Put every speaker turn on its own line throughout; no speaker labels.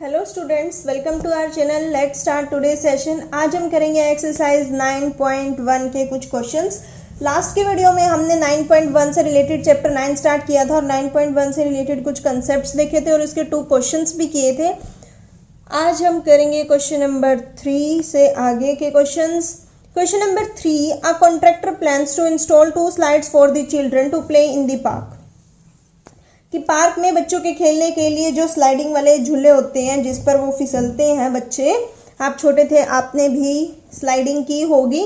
Hello students, welcome to our channel. Let's start today session. आज हम करेंगे exercise 9.1 के कुछ क्वेश्चंस। लास्ट के वीडियो में हमने 9.1 से रिलेटेड चैप्टर 9 स्टार्ट किया था और 9.1 से रिलेटेड कुछ कंसेप्ट्स देखे थे और उसके 2 क्वेश्चंस भी किए थे। आज हम करेंगे क्वेश्चन नंबर 3 से आगे के questions. Question number 3, a contractor plans to install 2 slides for the children to play in the park. कि पार्क में बच्चों के खेलने के लिए जो स्लाइडिंग वाले झूले होते हैं जिस पर वो फिसलते हैं बच्चे, आप छोटे थे आपने भी स्लाइडिंग की होगी।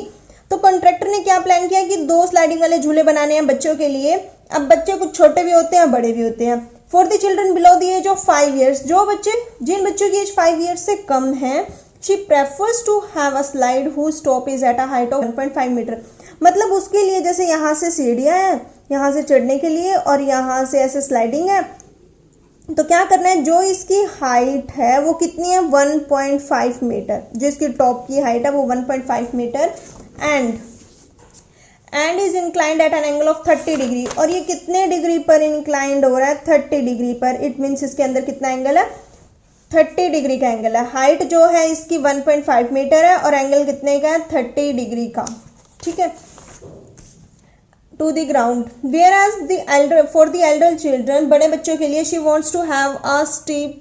तो कॉन्ट्रैक्टर ने क्या प्लान किया कि 2 स्लाइडिंग वाले झूले बनाने हैं बच्चों के लिए। अब बच्चे कुछ छोटे भी होते हैं बड़े भी होते हैं। For the children below the age of 5 years, जिन बच्चों की एज 5 ईयर्स से कम है, she prefers to have a slide whose top is at a height of 1.5 metre. मतलब उसके लिए जैसे यहाँ से सीढ़ियाँ हैं, यहाँ से चढ़ने के लिए, और यहाँ से ऐसे स्लाइडिंग है। तो क्या करना है, जो इसकी हाइट है वो कितनी है, 1.5 मीटर। जो इसकी टॉप की हाइट है वो 1.5 metre and is inclined at an angle of 30 degree. और ये कितने डिग्री पर इंक्लाइंड हो रहा है, 30 डिग्री पर। इट मीन्स इसके अंदर कितना एंगल है, 30 डिग्री का एंगल है। हाइट जो है इसकी 1.5 मीटर है और एंगल कितने का है, 30 डिग्री का। ठीक है, to the ground, whereas for the elder children, बड़े बच्चों के लिए, she wants to have a steep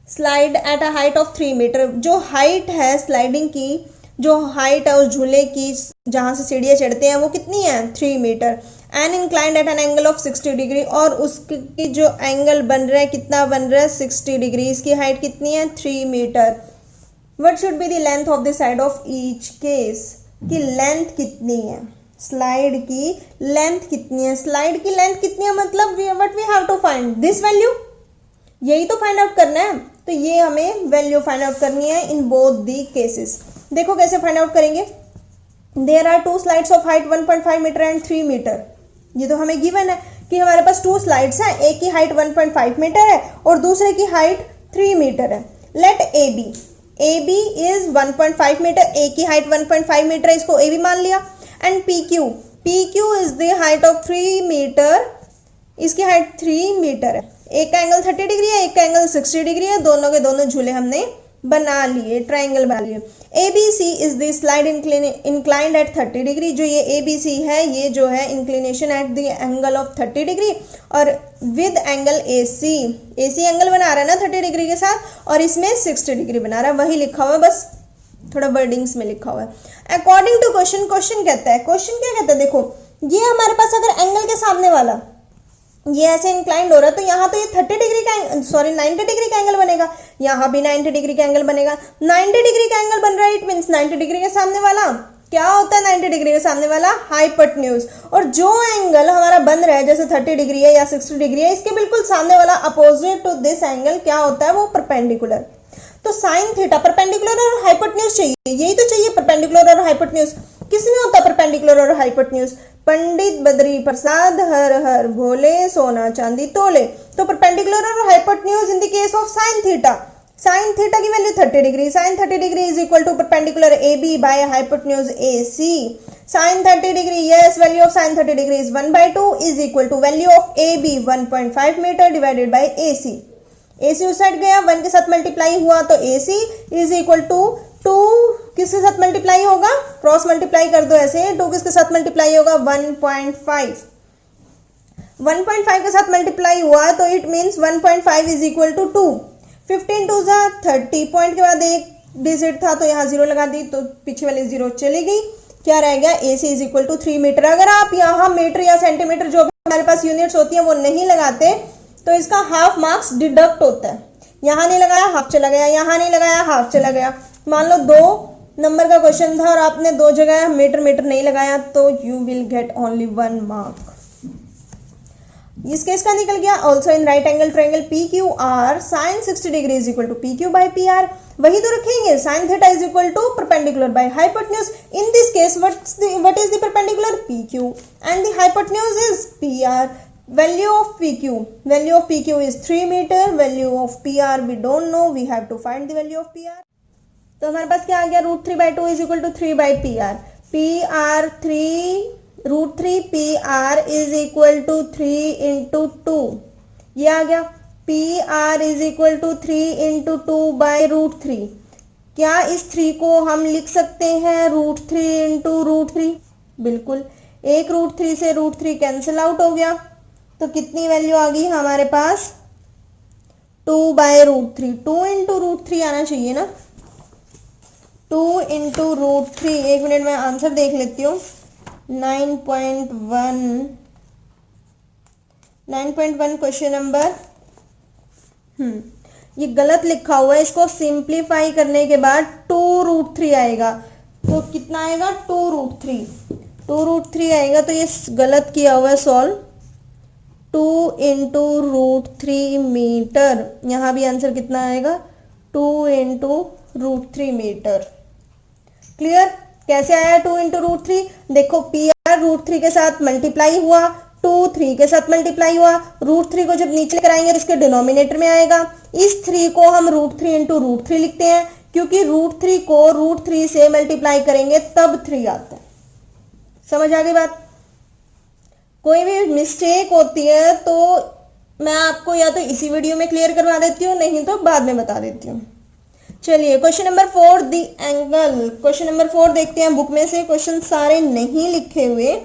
slide at a height of 3 metre. जो हाइट है स्लाइडिंग की, जो हाइट है उस झूले की जहाँ से सीढ़ियाँ चढ़ते हैं वो कितनी है, 3 metre and inclined at an angle of 60 degree. और उसकी जो एंगल बन रहा है, कितना बन रहा है, 60 डिग्री। इसकी हाइट कितनी है, 3 metre. What should be the length of the side of each case, की लेंथ कितनी है, स्लाइड की लेंथ कितनी है। स्लाइड की लेंथ कितनी है मतलब what we have to find this value, यही तो फाइंड आउट करना है। तो ये हमें वैल्यू फाइंड आउट करनी है इन बोथ दी केसेस। देखो कैसे फाइंड आउट करेंगे। There are 2 slides of height 1.5 metre and 3 metre. ये तो हमें गिवन है कि हमारे पास 2 स्लाइड्स हैं, एक की हाइट 1.5 मीटर है और दूसरे की हाइट 3 मीटर है। Let A B is 1.5 metre, A की हाइट 1.5 मीटर है, इसको ए बी मान लिया। And PQ is the height of 3 metre, इसकी हाइट 3 मीटर है। एक का एंगल 30 डिग्री है, एक का एंगल 60 डिग्री है। दोनों के दोनों झूले हमने बना लिए, ट्राइंगल बना लिए। ABC is the slide inclined at 30 degree. जो ये ABC है, ये जो है inclination at the angle of 30 degree और विद एंगल AC एंगल बना रहा है ना 30 डिग्री के साथ, और इसमें 60 डिग्री बना रहा है। वही लिखा हुआ है, बस थोड़ा वर्डिंग्स में लिखा हुआ है। अकॉर्डिंग टू क्वेश्चन कहता है, क्वेश्चन क्या कहता है, देखो ये हमारे पास अगर एंगल के सामने वाला ये ऐसे इंक्लाइंड हो रहा है तो यहाँ तो ये 90 डिग्री का एंगल बनेगा, यहाँ भी 90 डिग्री का एंगल बनेगा। 90 डिग्री का एंगल बन रहा है, इट मीन्स 90 डिग्री के सामने वाला क्या होता है, 90 डिग्री के सामने वाला हाइपोटेन्यूज। और जो एंगल हमारा बन रहा है जैसे 30 डिग्री है या 60 डिग्री है, इसके बिल्कुल सामने वाला अपोजिट टू दिस एंगल क्या होता है, वो परपेंडिकुलर। तो साइन थीटा परपेंडिकुलर और हाइपोटेन्यूज चाहिए, यही तो चाहिए, परपेंडिकुलर और हाइपोटेन्यूज। किसमें होता है परपेंडिकुलर और हाइपोटेन्यूज, पंडित बद्री प्रसाद हर हर भोले सोना चांदी तोले। तो परपेंडिकुलर और hypotenuse in the case of sine theta, sine theta की value 30 degree, sine 30 degree is equal to perpendicular AB by hypotenuse AC। Sine 30 degree, yes, value of sine 30 degree is 1/2 is equal to value of AB 1.5 metre divided by AC। AC उस side गया, 1 के साथ multiply हुआ तो AC is equal to 2 किसके साथ multiply होगा, cross multiply कर दो ऐसे, 2 किसके साथ मल्टीप्लाई होगा, 1.5 के साथ मल्टीप्लाई हुआ तो it means 1.5 is equal to 2। 15 2 30, point के बाद एक डिजिट था तो यहाँ 0 लगा दी तो पीछे वाली 0 चली गई। क्या रह गया, AC is equal to 3 metre. अगर आप यहाँ मीटर या सेंटीमीटर जो भी हमारे पास यूनिट्स होती है वो नहीं लगाते तो इसका हाफ मार्क्स डिडक्ट होता है। यहाँ नहीं लगाया हाफ चला गया, यहाँ नहीं लगाया हाफ चला गया। मान लो 2 नंबर का क्वेश्चन था और आपने 2 जगह मीटर नहीं लगाया तो you will get only 1 mark. इस केस का निकल गया। Also in right angle triangle PQR sine 60 degree is equal to PQ by PR। वही तो रखेंगे, sine theta is equal to perpendicular by hypotenuse. In this case what is the perpendicular, PQ and the hypotenuse is PR। Value of PQ is 3 meter. Value of PR we don't know. We have to find the value of PR. तो हमारे पास क्या आ गया, √3/2 is equal to 3/PR. PR 3 √3 PR is equal to 3 into 2. ये आ गया। P R is equal to 3 into 2/√3। क्या इस 3 को हम लिख सकते हैं √3 इंटू √3? बिल्कुल, एक √3 से √3 कैंसिल आउट हो गया, तो कितनी वैल्यू आ गई हमारे पास? 2/√3। 2 इंटू √3 आना चाहिए ना, 2 इंटू √3। एक मिनट में आंसर देख लेती हूँ। 9.1 क्वेश्चन नंबर, ये गलत लिखा हुआ है, इसको सिंप्लीफाई करने के बाद 2√3 आएगा, तो कितना आएगा? 2√3 आएगा, तो ये गलत किया हुआ है सॉल्व। 2 इंटू √3 मीटर, यहाँ भी आंसर कितना आएगा? 2 इंटू √3 मीटर। क्लियर? कैसे आया 2 इंटू √3? देखो पी आर √3 के साथ मल्टीप्लाई हुआ, 2 3 के साथ मल्टीप्लाई हुआ, √3 को जब नीचे कराएंगे तो इसके डिनोमिनेटर में आएगा। इस 3 को हम √3 इंटू √3 लिखते हैं, क्योंकि √3 को √3 से मल्टीप्लाई करेंगे तब 3 आता है। समझ आ गई बात? कोई भी मिस्टेक होती है तो मैं आपको या तो इसी वीडियो में क्लियर करवा देती हूँ, नहीं तो बाद में बता देती हूँ। चलिए question number 4, the angle. Question number 4 देखते हैं, बुक में से क्वेश्चन सारे नहीं लिखे हुए।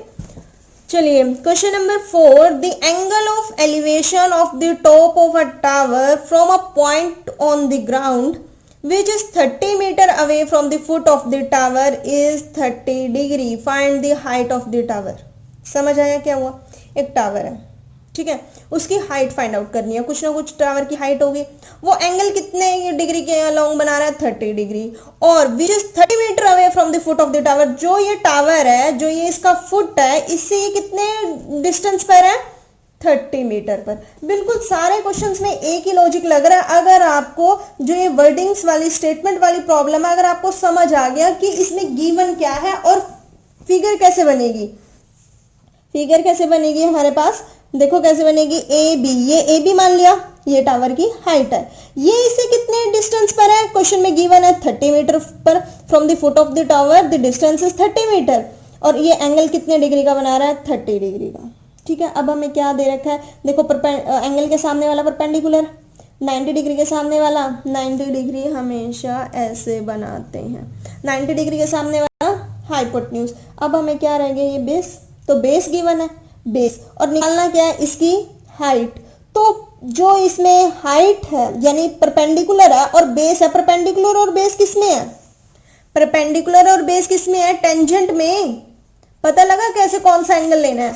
चलिए question number 4, the angle of elevation of the top of a tower from a point on the ground which is 30 meter away from the foot of the tower is 30 degree. Find the height of the tower. समझ आया क्या हुआ? एक tower है, ठीक है, उसकी height find out करनी है, कुछ ना कुछ टावर की हाइट होगी। वो एंगल कितने डिग्री के अलोंग बना रहा है? 30 डिग्री। और which is 30 metre away from the foot of the tower, जो ये टावर है, जो ये इसका फुट है, इससे ये कितने डिस्टेंस पर है? 30 मीटर पर। बिल्कुल सारे क्वेश्चंस में एक ही लॉजिक लग रहा है। अगर आपको जो ये वर्डिंग्स वाली स्टेटमेंट वाली प्रॉब्लम है, अगर आपको समझ आ गया कि इसमें गिवन क्या है और फिगर कैसे बनेगी, फिगर कैसे बनेगी हमारे पास, देखो कैसे बनेगी। ए बी, ये ए बी मान लिया, ये टावर की हाइट है, ये इससे कितने डिस्टेंस पर है? क्वेश्चन में गिवन है 30 मीटर पर from the foot of the tower, the distance is 30 metre. और ये एंगल कितने डिग्री का बना रहा है? 30 डिग्री का। ठीक है, अब हमें क्या दे रखा है? देखो एंगल के सामने वाला परपेंडिकुलर, 90 डिग्री के सामने वाला 90 डिग्री हमेशा ऐसे बनाते हैं, 90 डिग्री के सामने वाला हाइपोटेन्यूज। अब हमें क्या रहेंगे? ये बेस, तो बेस गिवन है, बेस, और निकालना क्या है? इसकी हाइट। तो जो इसमें हाइट है यानी परपेंडिकुलर है और बेस है, परपेंडिकुलर और बेस किसमें है? परपेंडिकुलर और बेस किसमें है? टेंजेंट में। पता लगा कैसे कौन सा एंगल लेना है?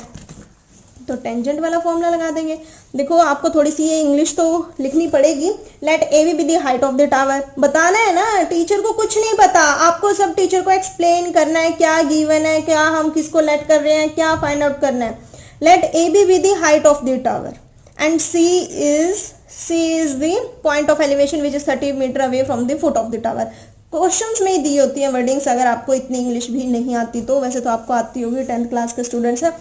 तो टेंजेंट वाला फॉर्मूला लगा देंगे। देखो आपको थोड़ी सी ये इंग्लिश तो लिखनी पड़ेगी। Let A B the height of the tower, बताना है ना, टीचर को कुछ नहीं पता, आपको सब टीचर को एक्सप्लेन करना है क्या गिवन है, क्या हम किसको लेट कर रहे हैं, क्या फाइंड आउट करना है। Let A B the height of the tower and C is the point of elevation which is 30 metre away from the foot of the tower. Questions में ही दी होती है वर्डिंग्स, अगर आपको इतनी इंग्लिश भी नहीं आती तो, वैसे तो आपको आती होगी, 10th क्लास के स्टूडेंट्स है।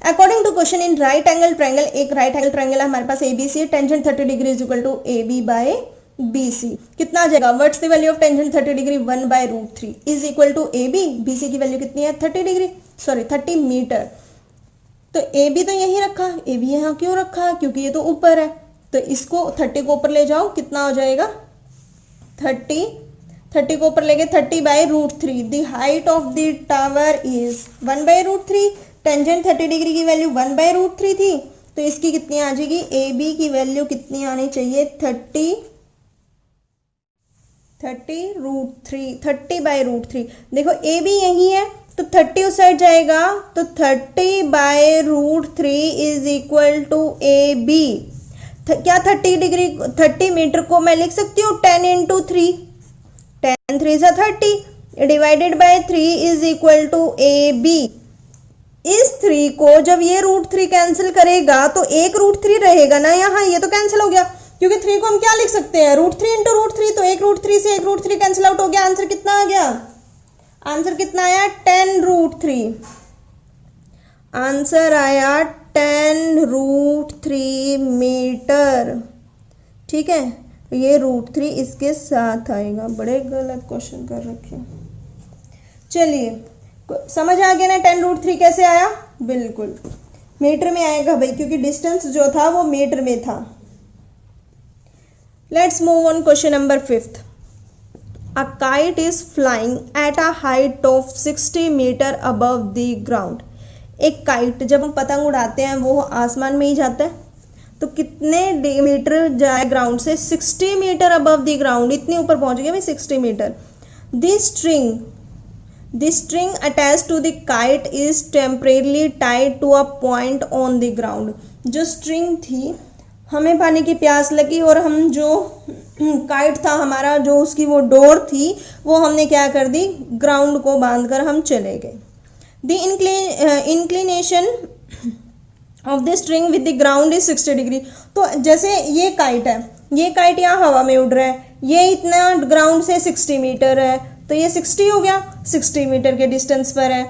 According to question in right angle triangle, एक राइट एंगल ट्रायंगल है हमारे पास ABC, tangent 30 degree is equal to A B by BC. कितना आ जाएगा? What's the value of tangent 30 degree? 1/√3 is equal to A B. BC की value कितनी है? 30 डिग्री, सॉरी 30 मीटर। तो ए बी तो यही रखा, ए बी यहाँ क्यों रखा? क्योंकि ये तो ऊपर है, तो इसको 30 को ऊपर ले जाओ, कितना हो जाएगा? 30 को ऊपर लेके 30/√3। The height of the tower is 1/√3। Tangent 30 degree की वैल्यू 1/√3 थी, तो इसकी कितनी आ जाएगी? ए बी की वैल्यू कितनी आनी चाहिए? 30/√3। देखो ए बी यही है, तो 30 उस साइड जाएगा, तो 30/√3 is equal to A B. क्या 30 मीटर को मैं लिख सकती हूँ 10 into 3, 10 3 is 30 divided by 3 is equal to A B. इस 3 को जब ये √3 कैंसिल करेगा तो एक √3 रहेगा ना यहाँ, ये तो कैंसिल हो गया, क्योंकि 3 को हम क्या लिख सकते हैं? √3 इंटू √3, तो एक √3 से एक √3 कैंसिल आउट हो गया। आंसर कितना आ गया? आंसर कितना आया? 10√3। आंसर आया 10√3 मीटर। ठीक है, ये √3 इसके साथ आएगा। बड़े गलत क्वेश्चन कर रखे। चलिए समझ आ गया ना 10√3 कैसे आया? बिल्कुल मीटर में आएगा भाई, क्योंकि डिस्टेंस जो था वो मीटर में था। Let's move on question number 5th. A kite is flying at a height of 60 meter above the ground. एक काइट जब हम पतंग उड़ाते हैं वो आसमान में ही जाता है, तो कितने मीटर जाए ग्राउंड से? 60 मीटर अबव द ग्राउंड, इतनी ऊपर पहुंच गया भाई 60 metre. The string attached to the kite is temporarily tied to a point on the ground. जो स्ट्रिंग थी, हमें पानी की प्यास लगी और हम जो काइट था हमारा, जो उसकी वो डोर थी, वो हमने क्या कर दी, ग्राउंड को बांधकर हम चले गए. The inclination of the string with the ground is 60 degree. तो जैसे ये काइट है, ये काइट यहाँ हवा में उड़ रहा है, ये इतना ग्राउंड से 60 मीटर है, तो ये 60 हो गया, 60 मीटर के डिस्टेंस पर है.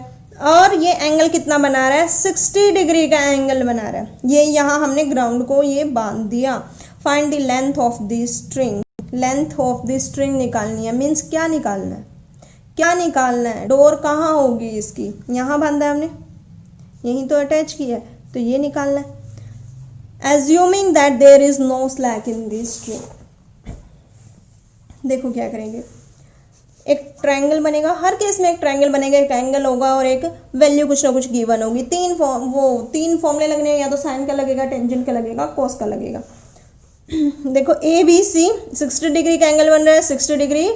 और ये एंगल कितना बना रहा है? 60 डिग्री का एंगल बना रहा है. ये यहाँ हमने ग्राउंड को ये बांध दिया. Find the length of the string. Length of the string निकालनी है. मीन्स क्या निकालना है? क्या निकालना है? डोर कहाँ होगी इसकी? यहाँ बांधा है हमने, यहीं तो अटैच किया है, तो ये निकालना है. Assuming that there is no slack in the string. देखो क्या करेंगे, एक ट्रायंगल बनेगा. हर केस में एक ट्रायंगल बनेगा, एक एंगल होगा और एक वैल्यू कुछ ना कुछ गिवन होगी. तीन फॉर्मूले लगने, या तो साइन का लगेगा, टेंजेंट का लगेगा, कॉस का लगेगा. देखो ए बी सी 60 डिग्री का एंगल बन रहा है. 60 डिग्री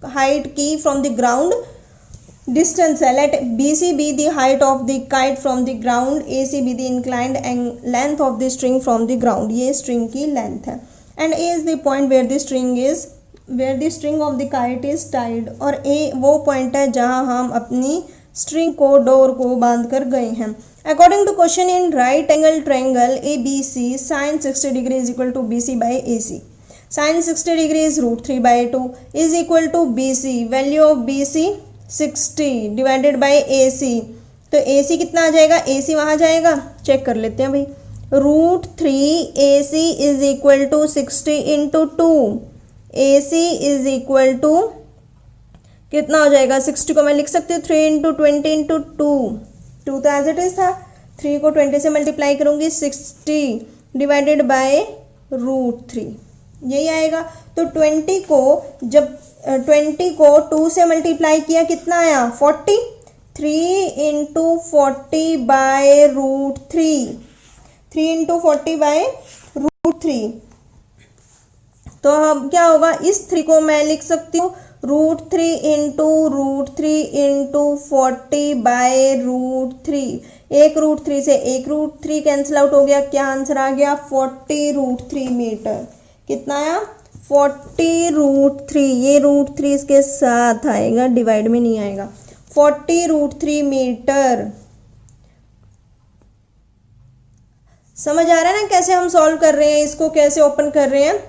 हाइट की फ्रॉम द ग्राउंड, डिस्टेंस है. Let B C be the height of the kite from the ground, A C be the inclined length of the string from the ground. ये string की length है. And A is the point where the string of the kite is tied. और A वो point है जहां हम अपनी string को, डोर को बांध कर गए हैं. According to question, in right angle triangle A B C, sine 60 degree is equal to B C by A C. Sine 60 degree is √3/2 is equal to B C. Value of B C 60 divided by A C. तो A सी कितना आ जाएगा? ए सी वहां जाएगा, check कर लेते हैं भाई. √3 A C is equal to 60 into 2. A C is equal to कितना हो जाएगा? 60 को मैं लिख सकती हूँ 3 इंटू 20 इंटू 2 तो एज इट इज था. 3 को 20 से मल्टीप्लाई करूंगी, 60 डिवाइडेड बाय √3, यही आएगा. तो 20 को जब 20 को 2 से मल्टीप्लाई किया, कितना आया? 40. 3 इंटू 40 बाय √3, 3 इंटू 40 बाय √3. तो अब क्या होगा? इस 3 को मैं लिख सकती हूँ √3 इंटू 40 बाय √3. एक √3 से एक √3 कैंसिल आउट हो गया. क्या आंसर आ गया? 40 √3 मीटर. कितना आया? 40 √3. ये √3 इसके साथ आएगा, डिवाइड में नहीं आएगा. 40 √3 मीटर. समझ आ रहा है ना कैसे हम सॉल्व कर रहे हैं, इसको कैसे ओपन कर रहे हैं?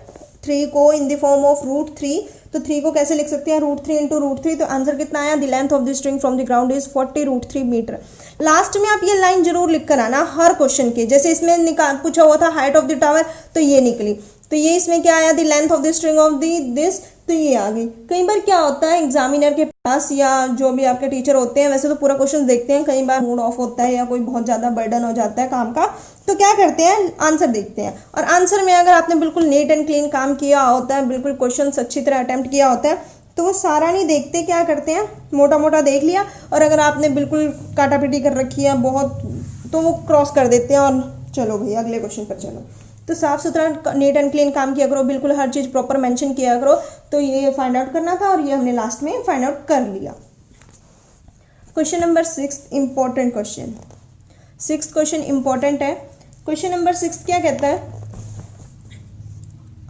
3 को इन द फॉर्म ऑफ √3. तो 3 को कैसे लिख सकते हैं? √3 इंटू √3. तो आंसर कितना आया? The length of the string from the ground is 40 √3 metre. Last में आप ये लाइन जरूर लिख कर आना हर क्वेश्चन के. जैसे इसमें पूछा हुआ था हाइट ऑफ द टावर, तो ये निकली. तो ये इसमें क्या आया? The length of the string of this, तो ये आ गई. कई बार क्या होता है एग्जामिनर के पास या जो भी आपके टीचर होते हैं, वैसे तो पूरा क्वेश्चन देखते हैं, कई बार मूड ऑफ होता है या कोई बहुत ज़्यादा बर्डन हो जाता है काम का, तो क्या करते हैं? आंसर देखते हैं. और आंसर में अगर आपने बिल्कुल नीट एंड क्लीन काम किया होता है, बिल्कुल क्वेश्चन अच्छी तरह अटेम्प्ट किया होता है, तो वो सारा नहीं देखते, क्या करते हैं? मोटा मोटा देख लिया, और अगर आपने बिल्कुल काटापीटी कर रखी है बहुत, तो वो क्रॉस कर देते हैं और चलो भाई अगले क्वेश्चन पर चलो. तो साफ सुथरा नीट एंड क्लीन काम किया करो, बिल्कुल हर चीज़ प्रॉपर मेंशन किया करो. तो ये फाइंड आउट करना था और ये हमने लास्ट में फाइंड आउट कर लिया. Question number 6 important question. 6th question important है. क्वेश्चन नंबर 6 क्या कहता है?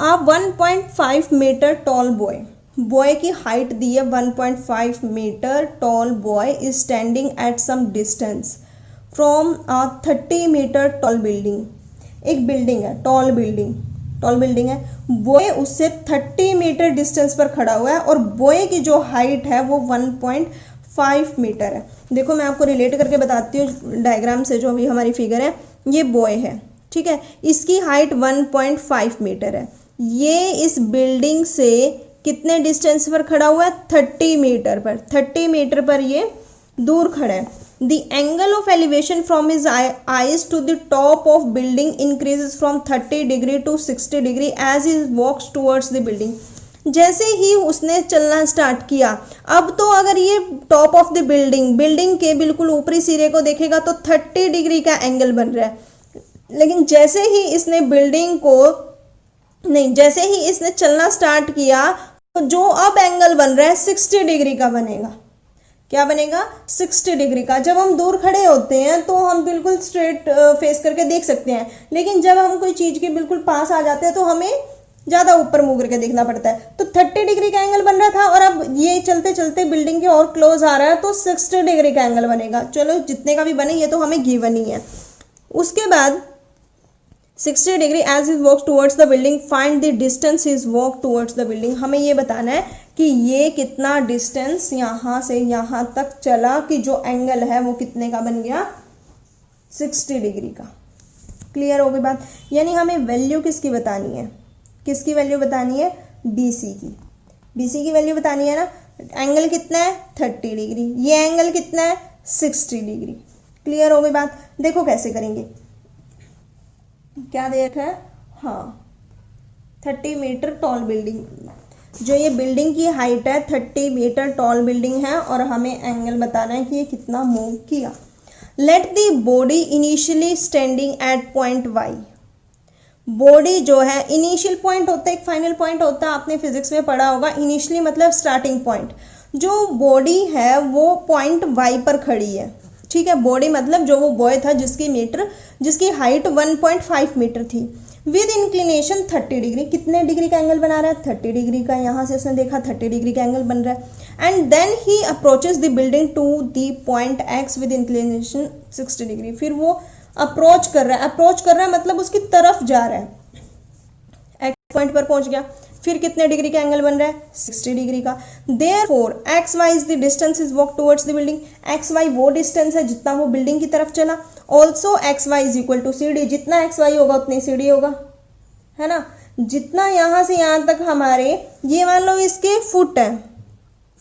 A 1.5 metre tall boy, boy की हाइट दी है 1.5 metre tall boy is standing at some distance from a 30 metre tall building. एक बिल्डिंग है, टॉल बिल्डिंग है. बॉय उससे 30 मीटर डिस्टेंस पर खड़ा हुआ है और बॉय की जो हाइट है वो 1.5 मीटर है. देखो मैं आपको रिलेट करके बताती हूँ डायग्राम से. जो भी हमारी फिगर है, ये बॉय है, ठीक है. इसकी हाइट 1.5 मीटर है. ये इस बिल्डिंग से कितने डिस्टेंस पर खड़ा हुआ है? 30 मीटर पर. 30 मीटर पर ये दूर खड़ा है. The angle of elevation from his eyes to the top of building increases from 30 degree to 60 degree as he walks towards the building. जैसे ही उसने चलना स्टार्ट किया, अब तो अगर ये टॉप ऑफ द बिल्डिंग के बिल्कुल ऊपरी सिरे को देखेगा तो 30 डिग्री का एंगल बन रहा है, लेकिन जैसे ही इसने चलना स्टार्ट किया तो जो अब एंगल बन रहा है 60 डिग्री का बनेगा। क्या बनेगा? 60 डिग्री का। जब हम दूर खड़े होते हैं तो हम बिल्कुल स्ट्रेट फेस करके देख सकते हैं, लेकिन जब हम कोई चीज के बिल्कुल पास आ जाते हैं तो हमें ज्यादा ऊपर मुंह करके देखना पड़ता है। तो 30 डिग्री का एंगल बन रहा था और अब ये चलते चलते बिल्डिंग के और क्लोज आ रहा है तो 60 डिग्री का एंगल बनेगा। चलो जितने का भी बने, ये तो हमें गिवन ही है। उसके बाद 60 degree as is walk towards the building, find the distance is walk towards the building. हमें ये बताना है कि ये कितना डिस्टेंस यहाँ से यहाँ तक चला कि जो एंगल है वो कितने का बन गया? 60 डिग्री का। क्लियर हो गई बात? यानी हमें वैल्यू किसकी बतानी है? किसकी वैल्यू बतानी है? BC की। BC की वैल्यू बतानी है ना। एंगल कितना है? 30 डिग्री। ये एंगल कितना है? 60 डिग्री। क्लियर हो गई बात? देखो कैसे करेंगे। क्या देखा है? हाँ, 30 मीटर टॉल बिल्डिंग, जो ये बिल्डिंग की हाइट है 30 मीटर टॉल बिल्डिंग है और हमें एंगल बताना है कि ये कितना मूव किया। Let the body initially standing at point Y। Body जो है, इनिशियल पॉइंट होता है, एक फाइनल पॉइंट होता है, आपने फिजिक्स में पढ़ा होगा। इनिशियली मतलब स्टार्टिंग पॉइंट। जो बॉडी है वो पॉइंट Y पर खड़ी है, ठीक है। बॉडी मतलब जो वो बॉय था जिसकी हाइट 1.5 मीटर थी, विद इंक्लिनेशन 30 डिग्री। कितने डिग्री का एंगल बना रहा है? 30 डिग्री का। यहाँ से उसने देखा 30 डिग्री का एंगल बन रहा है। And then he approaches the building to the point X with inclination 60 degree. फिर वो अप्रोच कर रहा है मतलब उसकी तरफ जा रहा है, एक्स पॉइंट पर पहुंच गया। फिर कितने डिग्री का एंगल बन रहा है? 60 डिग्री का। Therefore XY is the distance is walk towards the building। XY वो डिस्टेंस है जितना वो बिल्डिंग की तरफ चला। Also XY is equal to CD। जितना XY होगा उतनी CD होगा, है ना। जितना यहाँ से यहाँ तक हमारे, ये मान लो इसके फुट है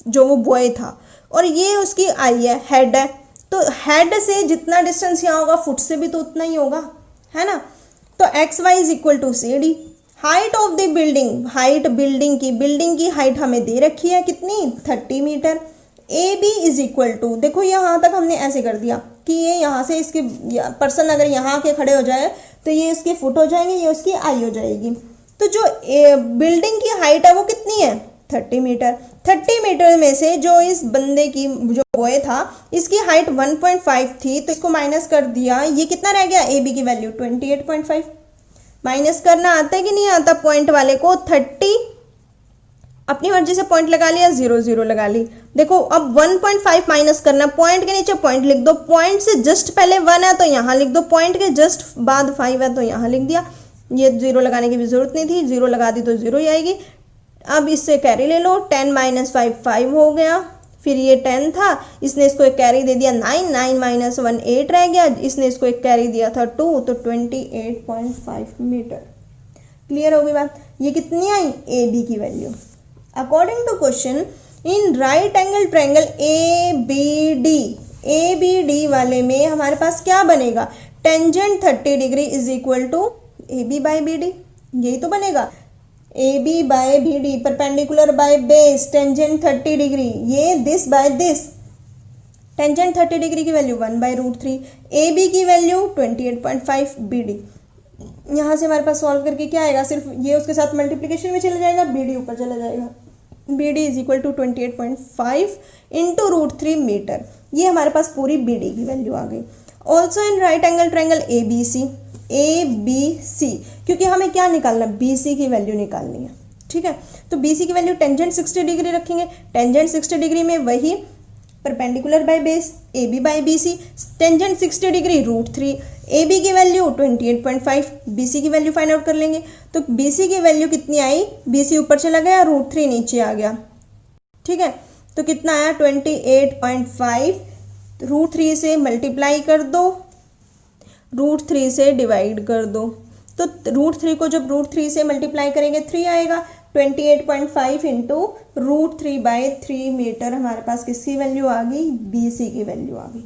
जो वो बॉय था, और ये उसकी आई है, हेड है, तो हेड से जितना डिस्टेंस यहाँ होगा फुट से भी तो उतना ही होगा, है ना। तो XY is equal to CD। Height of the building, height building की हाइट हमें दे रखी है कितनी? 30 metre. AB is equal to, देखो यहाँ तक हमने ऐसे कर दिया कि ये यहाँ से इसके पर्सन अगर यहाँ के खड़े हो जाए तो ये इसके फुट हो जाएंगे, ये उसकी आई हो जाएगी। तो जो बिल्डिंग की हाइट है वो कितनी है? 30 मीटर। 30 मीटर में से जो इस बंदे की, जो बॉय था, इसकी हाइट 1.5 थी, तो इसको माइनस कर दिया। ये कितना रह गया? AB की वैल्यू 28.5। माइनस करना आता है कि नहीं आता पॉइंट वाले को? 30 अपनी मर्जी से पॉइंट लगा लिया, 0 0 लगा ली। देखो अब 1.5 माइनस करना, पॉइंट के नीचे पॉइंट लिख दो, पॉइंट से जस्ट पहले 1 है तो यहाँ लिख दो, पॉइंट के जस्ट बाद 5 है तो यहाँ लिख दिया। ये 0 लगाने की भी जरूरत नहीं थी, 0 लगा दी तो 0 ही आएगी। अब इससे कैरी ले लो, 10 - 5 5 हो गया। फिर ये 10 था, इसने इसको एक कैरी दे दिया 9, 9 - 1 8 रह गया, इसने इसको एक कैरी दिया था 2, तो 28.5 मीटर। क्लियर हो गई बात? ये कितनी आई? AB की value. According to question, in right angle triangle ABD वाले में हमारे पास क्या बनेगा? Tangent 30 degree is equal to AB by BD, यही तो बनेगा। AB by BD, perpendicular by base, tangent 30 degree, ये this by this. Tangent 30 degree की वैल्यू 1/√3, AB की वैल्यू 28.5, BD। यहाँ से हमारे पास सॉल्व करके क्या आएगा? सिर्फ ये उसके साथ मल्टीप्लीकेशन में चला जाएगा, BD ऊपर चला जाएगा। BD is equal to 28.5 into √3 metre. ये हमारे पास पूरी BD की वैल्यू आ गई। Also in right angle triangle ABC, क्योंकि हमें क्या निकालना? BC की वैल्यू निकालनी है, ठीक है। तो BC की वैल्यू टेंजेंट 60 डिग्री रखेंगे। टेंजेंट 60 डिग्री में वही perpendicular by base, AB by BC, tangent 60 degree √3, AB की वैल्यू 28.5, BC की वैल्यू फाइंड आउट कर लेंगे। तो BC की वैल्यू कितनी आई? BC ऊपर चला गया, √3 नीचे आ गया, ठीक है। तो कितना आया? 28.5, √3 से मल्टीप्लाई कर दो, √3 से डिवाइड कर दो। तो √3 को जब √3 से मल्टीप्लाई करेंगे 3 आएगा। 28.5 इंटू √3/3 मीटर हमारे पास किसकी वैल्यू आ गई? BC की वैल्यू आ गई।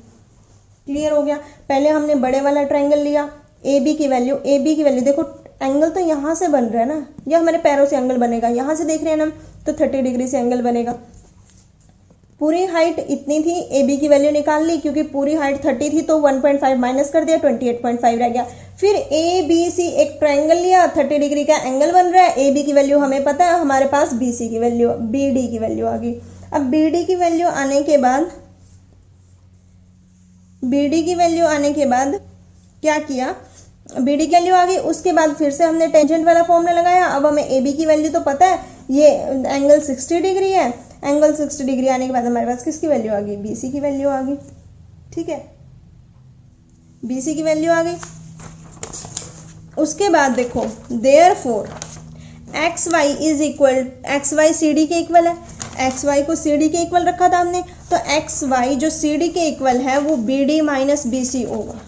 क्लियर हो गया। पहले हमने बड़े वाला ट्रायंगल लिया, ए बी की वैल्यू देखो, एंगल तो यहाँ से बन रहा है ना, ये हमारे पैरों से एंगल बनेगा, यहाँ से देख रहे हैं ना, तो 30 डिग्री से एंगल बनेगा। पूरी हाइट इतनी थी, ए बी की वैल्यू निकाल ली, क्योंकि पूरी हाइट 30 थी तो 1.5 माइनस कर दिया, 28.5 रह गया। फिर ए बी सी एक ट्रायंगल लिया, 30 डिग्री का एंगल बन रहा है, ए बी की वैल्यू हमें पता है, हमारे पास बी सी की वैल्यू, बी डी की वैल्यू आ गई। अब बी डी की वैल्यू आने के बाद, बीडी की वैल्यू आने के बाद क्या किया, बीडी की वैल्यू आ गई, उसके बाद फिर से हमने टेंजेंट वाला फॉर्मूला लगाया। अब हमें ए बी की वैल्यू तो पता है, ये एंगल 60 डिग्री है, एंगल 60 डिग्री आने के बाद हमारे पास किसकी वैल्यू आ गई, बी सी की वैल्यू आ गई। ठीक है, बी सी की वैल्यू आ गई। उसके बाद देखो, therefore X Y is equal, X Y C D के इक्वल है, एक्स वाई को सी डी के इक्वल रखा था हमने, तो एक्स वाई जो सी डी के इक्वल है वो B D minus B C होगा,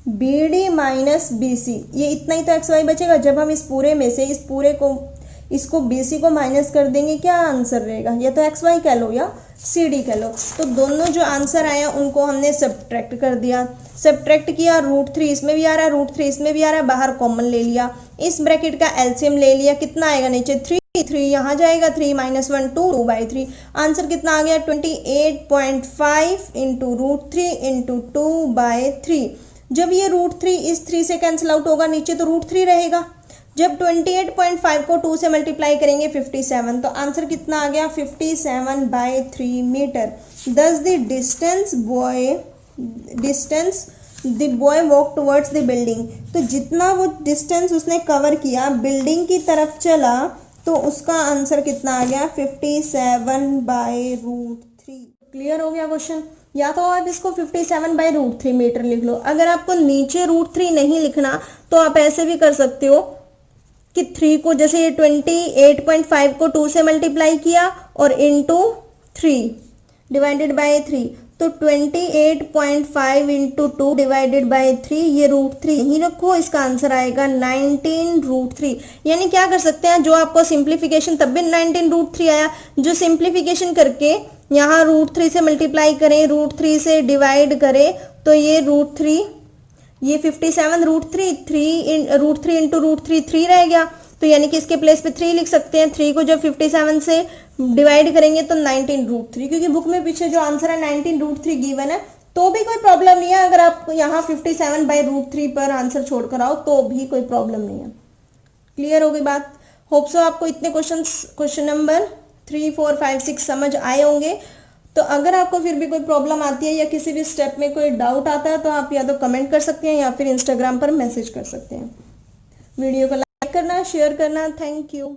B D minus B C, ये इतना ही तो एक्स वाई बचेगा। जब हम इस पूरे में से इस पूरे को, इसको बी सी को माइनस कर देंगे, क्या आंसर रहेगा, या तो एक्स वाई कह लो या सी डी कह लो। तो दोनों जो आंसर आया उनको हमने सब्ट्रैक्ट कर दिया, सब्ट्रैक्ट किया, √3 इसमें भी आ रहा है, √3 इसमें भी आ रहा है, बाहर कॉमन ले लिया, इस ब्रैकेट का एलसीएम ले लिया, कितना आएगा नीचे 3 यहाँ जाएगा, 3 - 1 2/3, आंसर कितना आ गया 28.5 इंटू √3 इंटू 2/3। जब ये √3 इस 3 से कैंसिल आउट होगा, नीचे तो √3 रहेगा। जब 28.5 को 2 से मल्टीप्लाई करेंगे 57, तो आंसर कितना आ गया 57/3 मीटर। दस the distance the boy walk towards the building, तो जितना वो डिस्टेंस उसने कवर किया बिल्डिंग की तरफ चला, तो उसका आंसर कितना आ गया 57/√3। क्लियर हो गया क्वेश्चन। या तो आप इसको 57/√3 मीटर लिख लो, अगर आपको नीचे √3 नहीं लिखना तो आप ऐसे भी कर सकते हो कि 3 को, जैसे 28.5 को 2 से मल्टीप्लाई किया और इंटू 3 डिवाइडेड बाय 3, तो 28.5 इंटू 2 डिवाइडेड बाय 3, ये √3 ही रखो, इसका आंसर आएगा 19√3। यानी क्या कर सकते हैं, जो आपको सिंप्लीफिकेशन तब भी 19√3 आया, जो सिंप्लीफिकेशन करके यहाँ √3 से मल्टीप्लाई करें, √3 से डिवाइड करें, तो ये √3, ये 57 √3 इंटू √3 3 रह गया, तो यानी कि इसके प्लेस पे 3 लिख सकते हैं। 3 को जब 57 से डिवाइड करेंगे तो 19√3, क्योंकि बुक में पीछे जो आंसर है 19√3 गिवन है, तो भी कोई प्रॉब्लम नहीं है। अगर आप यहाँ 57/√3 पर आंसर छोड़कर आओ तो भी कोई प्रॉब्लम नहीं है। क्लियर हो गई बात। होप सो आपको इतने क्वेश्चन नंबर 3, 4, 5, 6 समझ आए होंगे। तो अगर आपको फिर भी कोई प्रॉब्लम आती है या किसी भी स्टेप में कोई डाउट आता है, तो आप या तो कमेंट कर सकते हैं या फिर इंस्टाग्राम पर मैसेज कर सकते हैं। वीडियो को लाइक करना, शेयर करना। Thank you.